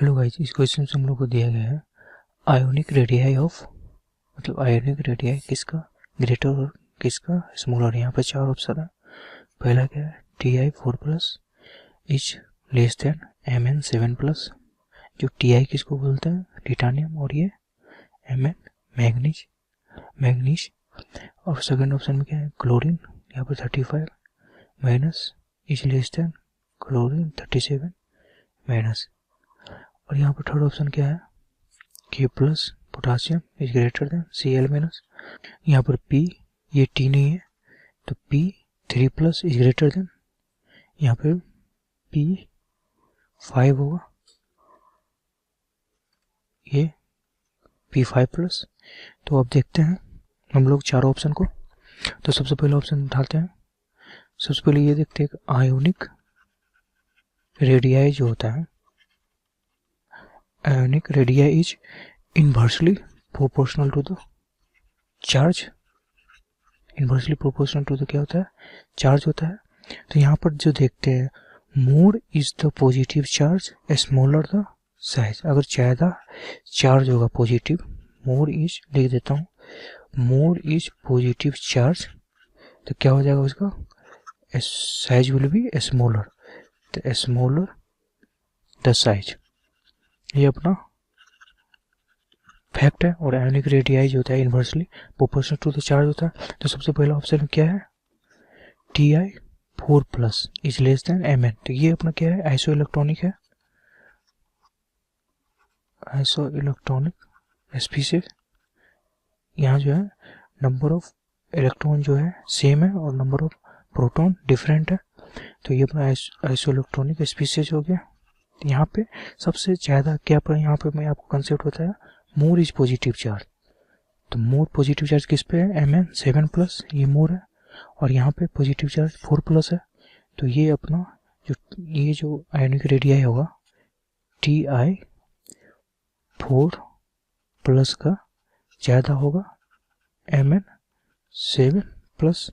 Hello guys, इस question से हम लोग को दिया गया है आयोनिक रेडियाई ऑफ, मतलब आयोनिक रेडियाई किसका ग्रेटर और किसका स्मॉलर। यहाँ पे चार ऑप्शन है। पहला क्या है, Ti4+ is less than Mn7+। जो Ti किसको बोलते हैं, टिटानियम, और ये Mn मैग्नीज। और सेकंड ऑप्शन में क्या है, क्लोरीन, यहाँ पर 35 minus is less than chlorine 37 minus. और यहाँ पर थर्ड ऑप्शन क्या है, K+ potassium is greater than Cl-। यहाँ पर P, ये T नहीं है तो P3+ इज ग्रेटर देन, यहाँ पर P5 होगा, ये P5+। तो अब देखते हैं हम लोग चारों ऑप्शन को। तो सबसे पहले ऑप्शन उठाते हैं। सबसे पहले ये देखते हैं आयोनिक रेडियाई जो होता है, ionic radii is inversely proportional to the charge. Inversely proportional to the क्या होता है, चार्ज होता है। तो यहाँ पर जो देखते हैं, मोर is the positive charge smaller the size. अगर ज़्यादा चार्ज होगा पॉजिटिव, मोर इज लिख देता हूँ, मोर इज पॉजिटिव चार्ज, तो क्या हो जाएगा उसका, साइज विल बी स्मॉलर, तो स्मॉलर द साइज। ये अपना फैक्ट है। और आयोनिक रेडियाई जो होता है inversely proportional to the charge होता है। तो सबसे पहला ऑप्शन क्या है, Ti4+ is less than Mn। तो ये अपना क्या है, आइसो इलेक्ट्रॉनिक है, आइसो इलेक्ट्रॉनिक स्पीशीज। यहाँ जो है नंबर ऑफ इलेक्ट्रॉन जो है सेम है और नंबर ऑफ प्रोटॉन डिफरेंट है। तो ये अपना आइसो इलेक्ट्रॉनिक स्पीशीज हो गया। यहाँ पे सबसे ज़्यादा क्या पर, यहाँ पे मैं आपको कंसेप्ट बताया, मोर इज पॉजिटिव चार्ज। तो मोर पॉजिटिव चार्ज किस पे है, Mn7+, ये मोर है, और यहाँ पे पॉजिटिव चार्ज 4+ है। तो ये अपना जो आयोनिक रेडियाई होगा Ti4+ का ज़्यादा होगा Mn7+।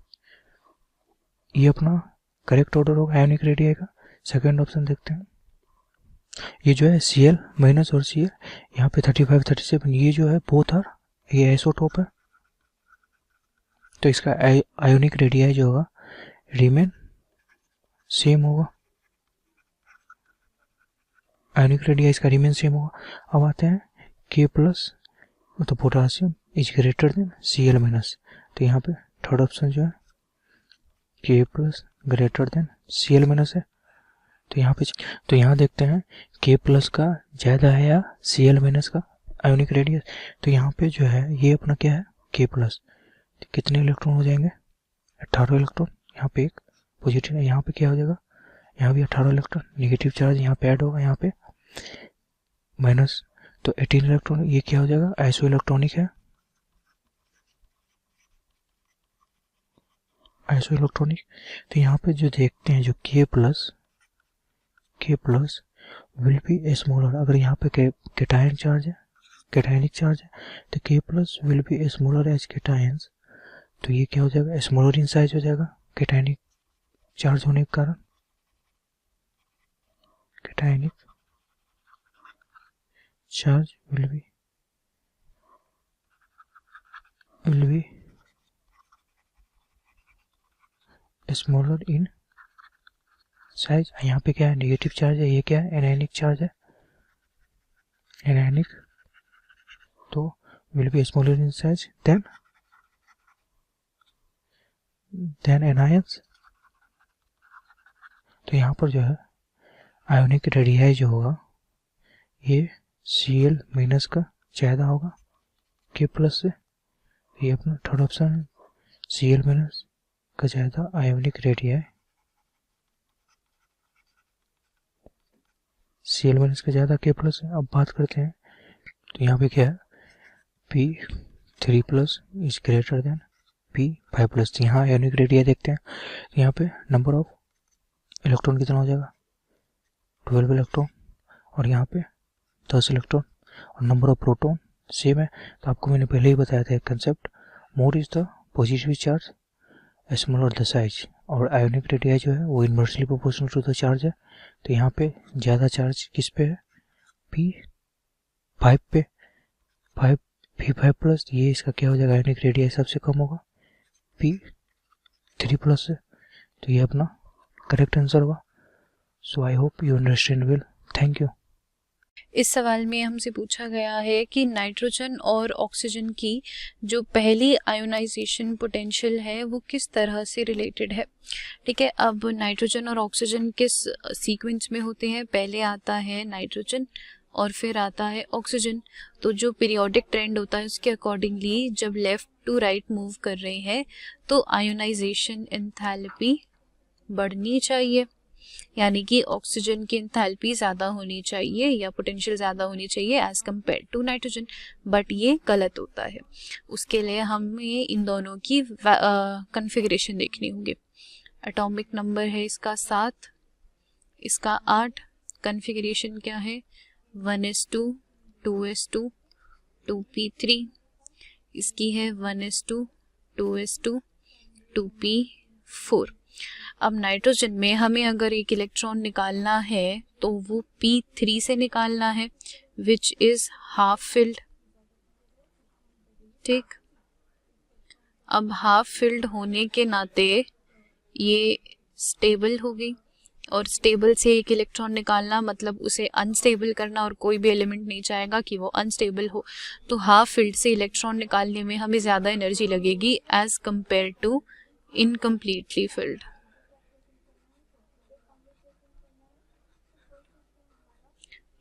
ये अपना करेक्ट ऑर्डर होगा आयोनिक रेडियाई का। सेकेंड ऑप्शन देखते हैं। ये जो है Cl- और Cl, यहाँ पे 35 37, ये जो है बोथ आर, ये आइसोटोप है। तो इसका आयोनिक रेडियाई जो होगा रिमेन सेम होगा, आयोनिक रेडियाई इसका रिमेन सेम होगा। अब आते हैं K+, तो potassium is greater than Cl-। तो यहाँ पे थर्ड ऑप्शन जो है K+ ग्रेटर देन Cl- है। तो यहाँ देखते हैं K+ का ज़्यादा है या Cl- का आयोनिक रेडियस। तो यहाँ पे जो है ये अपना क्या है, K+। तो कितने इलेक्ट्रॉन हो जाएंगे, 18 इलेक्ट्रॉन। यहाँ पे एक पॉजिटिव है, यहाँ पे क्या हो जाएगा, यहाँ भी 18 इलेक्ट्रॉन। नेगेटिव चार्ज यहाँ पे ऐड होगा, यहाँ पे माइनस, तो 18 इलेक्ट्रॉन। ये क्या हो जाएगा, आइसो इलेक्ट्रॉनिक है, आइसो इलेक्ट्रॉनिक। तो यहाँ पे जो देखते हैं, जो K+ विल बी स्मॉलर। अगर यहाँ पे कैटायन चार्ज है, कैटायनिक चार्ज है, तो K+ will be smaller as cations. तो ये क्या हो जाएगा, स्मॉलर इन साइज हो जाएगा कैटायनिक चार्ज होने के कारण। Cationic charge will be smaller in size. यहाँ पे क्या है, नेगेटिव चार्ज है, ये क्या है, एनायनिक चार्ज है, एनायनिक, तो will be smaller in size than anions. तो यहाँ पर जो है आयोनिक रेडियाई जो होगा ये Cl- का ज़्यादा होगा K+ से। ये अपना थर्ड ऑप्शन है, Cl- का ज़्यादा आयोनिक रेडियाई, Cl- का ज़्यादा K+ है। अब बात करते हैं, तो यहाँ पे क्या है, P3+ is greater than P5+। तो यहाँ आयोनिक रेडियाई देखते हैं। तो यहाँ पे नंबर ऑफ इलेक्ट्रॉन कितना हो जाएगा, 12 इलेक्ट्रॉन, और यहाँ पे 10 इलेक्ट्रॉन, और नंबर ऑफ प्रोटॉन सेम है। तो आपको मैंने पहले ही बताया था एक concept, more is the positive charge smaller the size. और आयोनिक रेडियाई जो है वो inversely proportional to the charge है। तो यहाँ पे ज़्यादा चार्ज किस पे है, P5 पे 5 P5 प्लस, ये इसका क्या हो जाएगा, आयोनिक रेडियस सबसे कम होगा P3 प्लस से, तो ये अपना करेक्ट आंसर होगा। So I hope you understand well, thank you. इस सवाल में हमसे पूछा गया है कि नाइट्रोजन और ऑक्सीजन की जो पहली आयोनाइजेशन पोटेंशियल है वो किस तरह से रिलेटेड है। ठीक है, अब नाइट्रोजन और ऑक्सीजन किस सीक्वेंस में होते हैं, पहले आता है नाइट्रोजन और फिर आता है ऑक्सीजन। तो जो पीरियोडिक ट्रेंड होता है उसके अकॉर्डिंगली जब लेफ्ट टू राइट मूव कर रहे हैं तो आयोनाइजेशन एंथैल्पी बढ़नी चाहिए, यानी कि ऑक्सीजन की एंथैल्पी ज़्यादा होनी चाहिए या पोटेंशियल ज़्यादा होनी चाहिए as compare to nitrogen, but ये गलत होता है। उसके लिए हमें इन दोनों की कन्फिग्रेशन देखनी होगी। एटॉमिक नंबर है इसका 7, इसका 8, कन्फिग्रेशन क्या है 1s2 2s2 2p3, इसकी है 1s2 2s2 2p4। अब नाइट्रोजन में हमें अगर एक इलेक्ट्रॉन निकालना है तो वो P3 से निकालना है विच इज हाफ फिल्ड। ठीक, अब हाफ फिल्ड होने के नाते ये स्टेबल हो गई, और स्टेबल से एक इलेक्ट्रॉन निकालना मतलब उसे अनस्टेबल करना, और कोई भी एलिमेंट नहीं चाहेगा कि वो अनस्टेबल हो। तो हाफ फिल्ड से इलेक्ट्रॉन निकालने में हमें ज़्यादा एनर्जी लगेगी as compare to incompletely filled.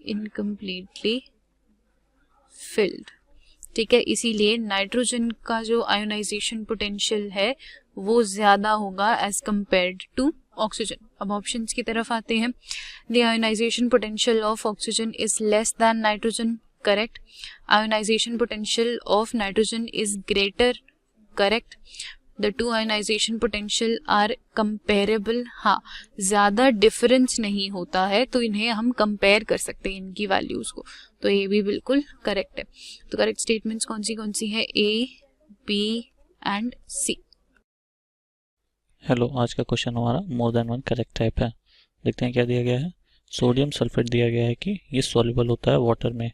Incompletely filled, ठीक है, इसीलिए नाइट्रोजन का जो आयोनाइजेशन पोटेंशियल है वो ज़्यादा होगा एज कंपेयर्ड टू ऑक्सीजन। अब ऑप्शंस की तरफ आते हैं। The ionisation potential of oxygen is less than nitrogen, correct. Ionisation potential of nitrogen is greater, correct. The two ionisation potential are comparable, हाँ ज़्यादा डिफरेंस नहीं होता है तो इन्हें हम कंपेयर कर सकते हैं इनकी वैल्यूज़ को, तो ये भी बिल्कुल करेक्ट है। तो करेक्ट स्टेटमेंट्स कौन सी है, ए, बी एंड सी। हेलो, आज का क्वेश्चन हमारा more than one correct type है। देखते हैं क्या दिया गया है। सोडियम सल्फेट दिया गया है कि ये सॉल्युबल होता है वाटर में,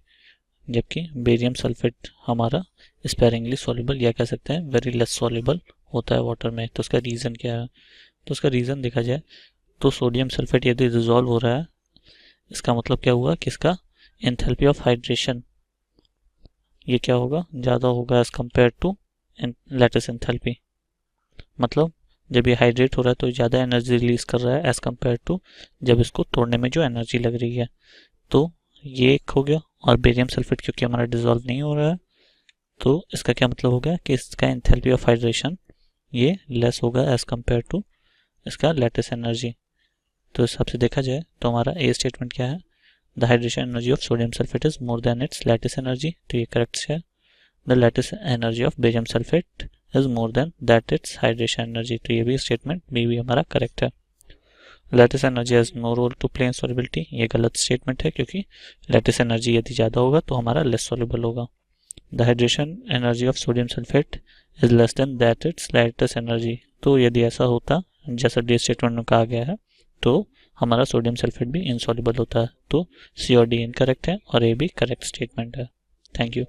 जबकि बेरियम सल्फेट हमारा स्पेरिंगली सॉल्युबल या कह सकते हैं वेरी लेस सॉल्युबल होता है वाटर में। तो उसका रीज़न क्या है, तो उसका रीज़न देखा जाए तो सोडियम सल्फेट यदि डिजॉल्व हो रहा है इसका मतलब क्या हुआ कि इसका एंथैल्पी ऑफ हाइड्रेशन ये क्या होगा, ज़्यादा होगा as compare to lattice enthalpy. मतलब जब ये हाइड्रेट हो रहा है तो ज़्यादा एनर्जी रिलीज कर रहा है एज कम्पेयर टू जब इसको तोड़ने में जो एनर्जी लग रही है। तो ये एक हो गया। और बेरियम सल्फेट क्योंकि हमारा डिजॉल्व नहीं हो रहा है तो इसका क्या मतलब हो गया कि इसका एंथैल्पी ऑफ हाइड्रेशन ये लेस होगा एज कम्पेयर टू इसका लैटिस एनर्जी। तो इस हिसाब से देखा जाए तो हमारा ए स्टेटमेंट क्या है, the hydration energy of sodium sulphate is more than its lattice energy, तो ये करेक्ट है। The lattice energy of barium sulphate is more than that its hydration energy, तो ये भी स्टेटमेंट बी भी हमारा करेक्ट है। Lattice energy has no role to play in solubility, ये गलत स्टेटमेंट है क्योंकि लैटिस एनर्जी यदि ज़्यादा होगा तो हमारा लेस सॉल्युबल होगा। The hydration energy of sodium sulphate is less than that it's lattice energy, तो यदि ऐसा होता जैसा डी स्टेटमेंट में कहा गया है तो हमारा सोडियम सल्फेट भी इनसॉल्युबल होता है। तो सी और डी इनकरेक्ट है और ए भी करेक्ट स्टेटमेंट है। Thank you.